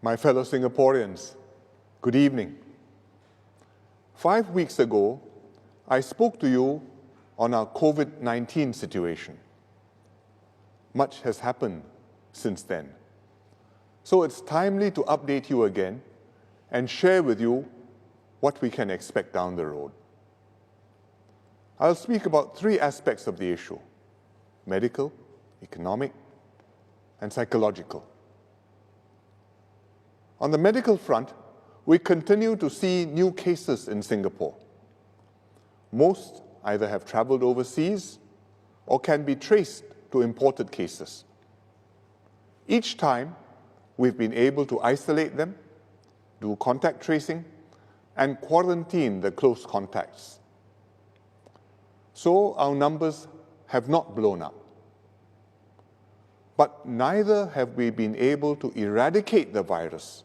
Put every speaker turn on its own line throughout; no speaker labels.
My fellow Singaporeans, good evening. 5 weeks ago, I spoke to you on our COVID-19 situation. Much has happened since then. So it's timely to update you again and share with you what we can expect down the road. I'll speak about 3 aspects of the issue: medical, economic, and psychological. On the medical front, we continue to see new cases in Singapore. Most either have traveled overseas or can be traced to imported cases. Each time, we've been able to isolate them, do contact tracing, and quarantine the close contacts. So our numbers have not blown up. But neither have we been able to eradicate the virus,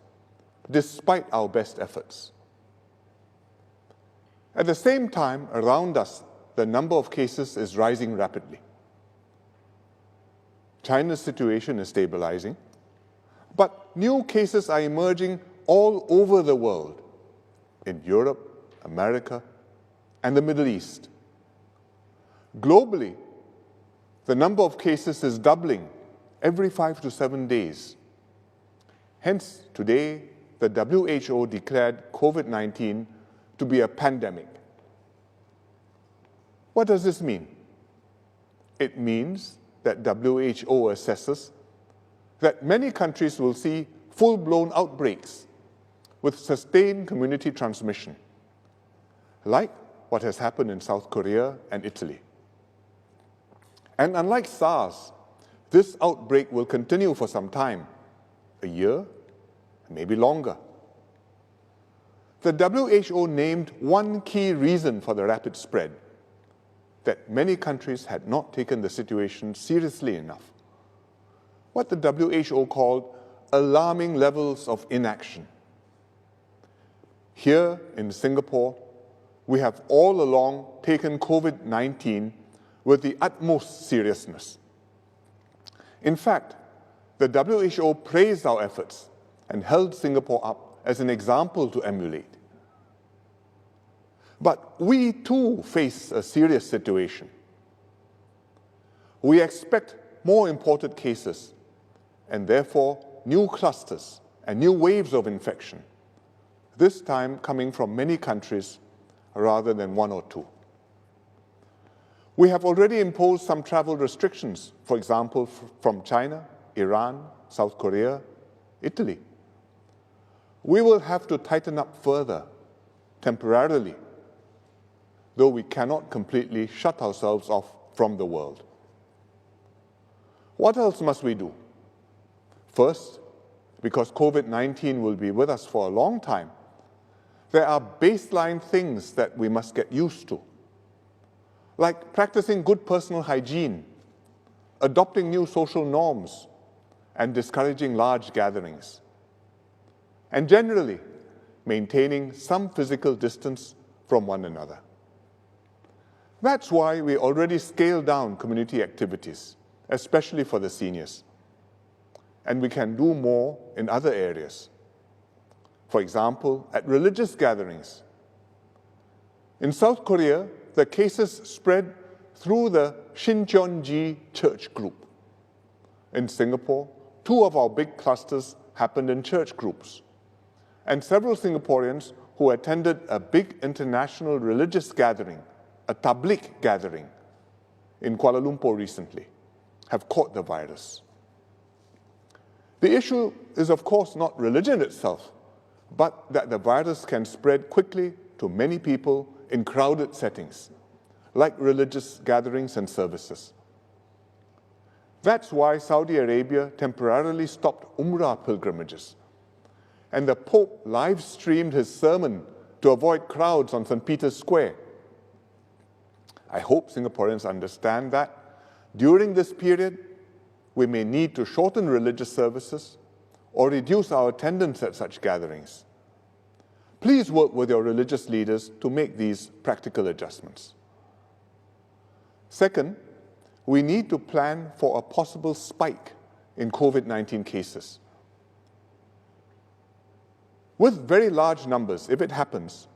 despite our best efforts. At the same time, around us, the number of cases is rising rapidly. China's situation is stabilizing, but new cases are emerging all over the world, in Europe, America, and the Middle East. Globally, the number of cases is doubling every 5 to 7 days. Hence, today, the WHO declared COVID-19 to be a pandemic. What does this mean? It means that WHO assesses that many countries will see full-blown outbreaks with sustained community transmission, like what has happened in South Korea and Italy. And unlike SARS, this outbreak will continue for some time, a year, maybe longer. The WHO named one key reason for the rapid spread: that many countries had not taken the situation seriously enough. What the WHO called alarming levels of inaction. Here in Singapore, we have all along taken COVID-19 with the utmost seriousness. In fact, the WHO praised our efforts and held Singapore up as an example to emulate. But we too face a serious situation. We expect more imported cases and therefore new clusters and new waves of infection, this time coming from many countries rather than 1 or 2. We have already imposed some travel restrictions, for example, from China, Iran, South Korea, Italy. We will have to tighten up further, temporarily, though we cannot completely shut ourselves off from the world. What else must we do? First, because COVID-19 will be with us for a long time, there are baseline things that we must get used to, like practicing good personal hygiene, adopting new social norms, and discouraging large gatherings, and generally maintaining some physical distance from one another. That's why we already scaled down community activities, especially for the seniors. And we can do more in other areas. For example, at religious gatherings. In South Korea, the cases spread through the Shincheonji church group. In Singapore, 2 of our big clusters happened in church groups. And several Singaporeans who attended a big international religious gathering, a tabligh gathering, in Kuala Lumpur recently, have caught the virus. The issue is, of course, not religion itself, but that the virus can spread quickly to many people in crowded settings, like religious gatherings and services. That's why Saudi Arabia temporarily stopped Umrah pilgrimages, and the Pope live-streamed his sermon to avoid crowds on St. Peter's Square. I hope Singaporeans understand that during this period, we may need to shorten religious services or reduce our attendance at such gatherings. Please work with your religious leaders to make these practical adjustments. Second, we need to plan for a possible spike in COVID-19 cases. With very large numbers, if it happens,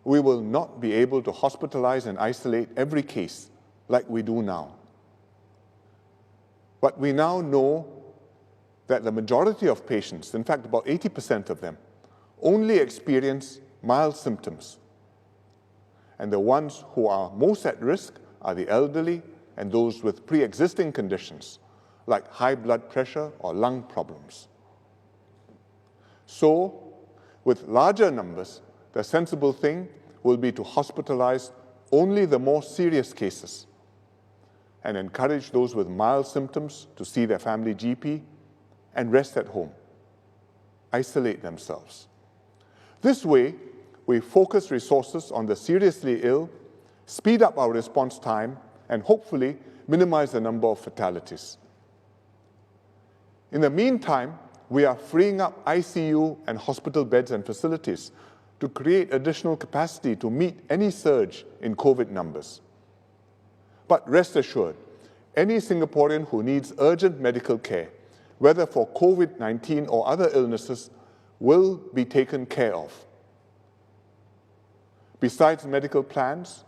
we will not be able to hospitalize and isolate every case like we do now. But we now know that the majority of patients, in fact about 80% of them, only experience mild symptoms. And the ones who are most at risk are the elderly and those with pre-existing conditions, like high blood pressure or lung problems. So, with larger numbers, the sensible thing will be to hospitalize only the more serious cases and encourage those with mild symptoms to see their family GP and rest at home, isolate themselves. This way, we focus resources on the seriously ill, speed up our response time, and hopefully minimize the number of fatalities. In the meantime, we are freeing up ICU and hospital beds and facilities to create additional capacity to meet any surge in COVID numbers. But rest assured, any Singaporean who needs urgent medical care, whether for COVID-19 or other illnesses, will be taken care of. Besides medical plans,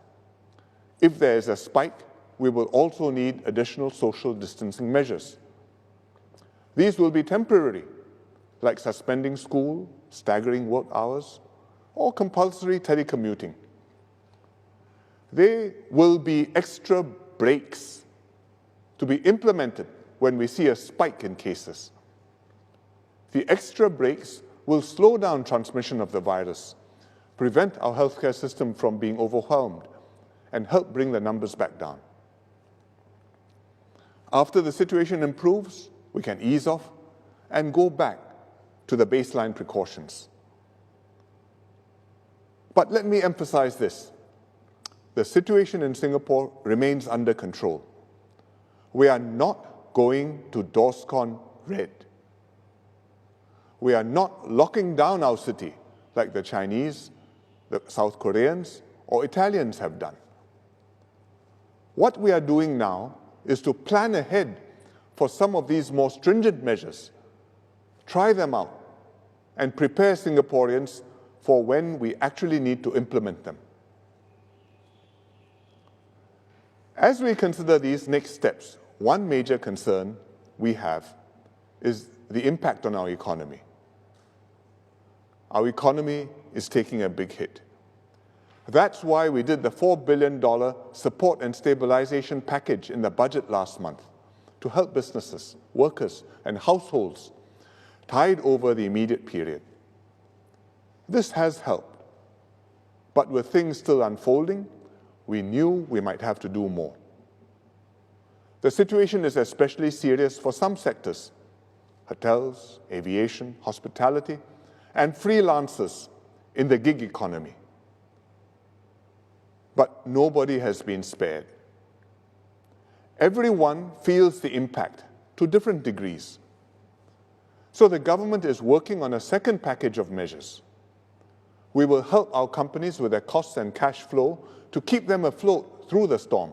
if there is a spike, we will also need additional social distancing measures. These will be temporary, like suspending school, staggering work hours, or compulsory telecommuting. They will be extra breaks to be implemented when we see a spike in cases. The extra breaks will slow down transmission of the virus, prevent our healthcare system from being overwhelmed, and help bring the numbers back down. After the situation improves, we can ease off and go back to the baseline precautions. But let me emphasize this. The situation in Singapore remains under control. We are not going to DORSCON red. We are not locking down our city like the Chinese, the South Koreans, or Italians have done. What we are doing now is to plan ahead for some of these more stringent measures, try them out, and prepare Singaporeans for when we actually need to implement them. As we consider these next steps, one major concern we have is the impact on our economy. Our economy is taking a big hit. That's why we did the $4 billion support and stabilization package in the budget last month to help businesses, workers, and households tide over the immediate period. This has helped, but with things still unfolding, we knew we might have to do more. The situation is especially serious for some sectors: hotels, aviation, hospitality, and freelancers in the gig economy. But nobody has been spared. Everyone feels the impact to different degrees. So the government is working on a second package of measures. We will help our companies with their costs and cash flow to keep them afloat through the storm.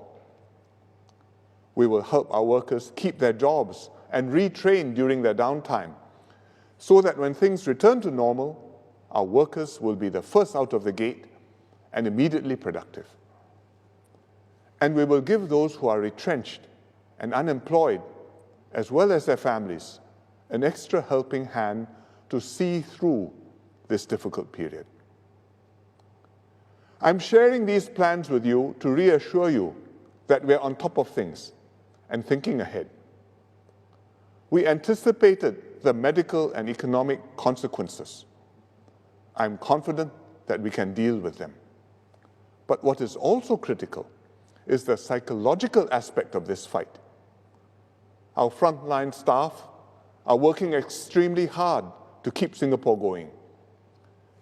We will help our workers keep their jobs and retrain during their downtime, so that when things return to normal, our workers will be the first out of the gate and immediately productive. And we will give those who are retrenched and unemployed, as well as their families, an extra helping hand to see through this difficult period. I'm sharing these plans with you to reassure you that we're on top of things and thinking ahead. We anticipated the medical and economic consequences. I'm confident that we can deal with them. But what is also critical is the psychological aspect of this fight. Our frontline staff are working extremely hard to keep Singapore going.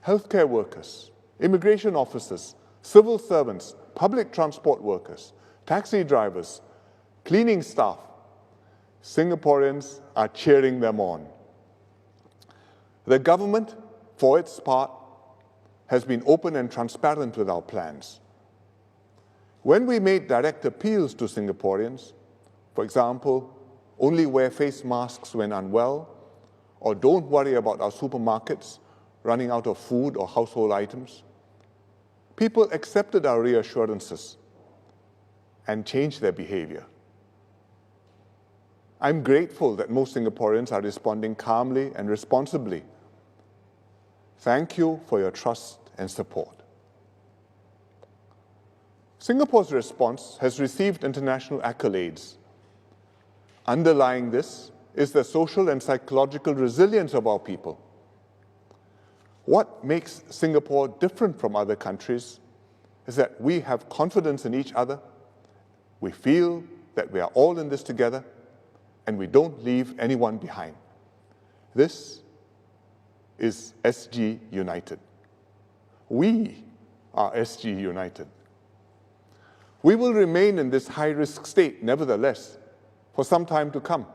Healthcare workers, immigration officers, civil servants, public transport workers, taxi drivers, cleaning staff, Singaporeans are cheering them on. The government, for its part, has been open and transparent with our plans. When we made direct appeals to Singaporeans, for example, only wear face masks when unwell, or don't worry about our supermarkets, running out of food or household items, people accepted our reassurances and changed their behavior. I'm grateful that most Singaporeans are responding calmly and responsibly. Thank you for your trust and support. Singapore's response has received international accolades. Underlying this is the social and psychological resilience of our people. What makes Singapore different from other countries is that we have confidence in each other, we feel that we are all in this together, and we don't leave anyone behind. This is SG United. We are SG United. We will remain in this high-risk state, nevertheless, for some time to come.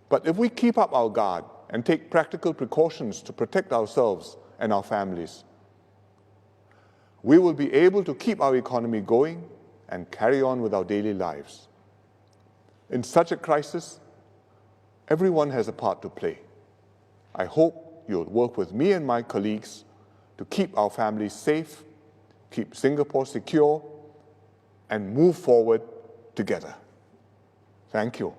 But if we keep up our guard and take practical precautions to protect ourselves and our families, we will be able to keep our economy going and carry on with our daily lives. In such a crisis, everyone has a part to play. I hope you'll work with me and my colleagues to keep our families safe, keep Singapore secure, and move forward together. Thank you.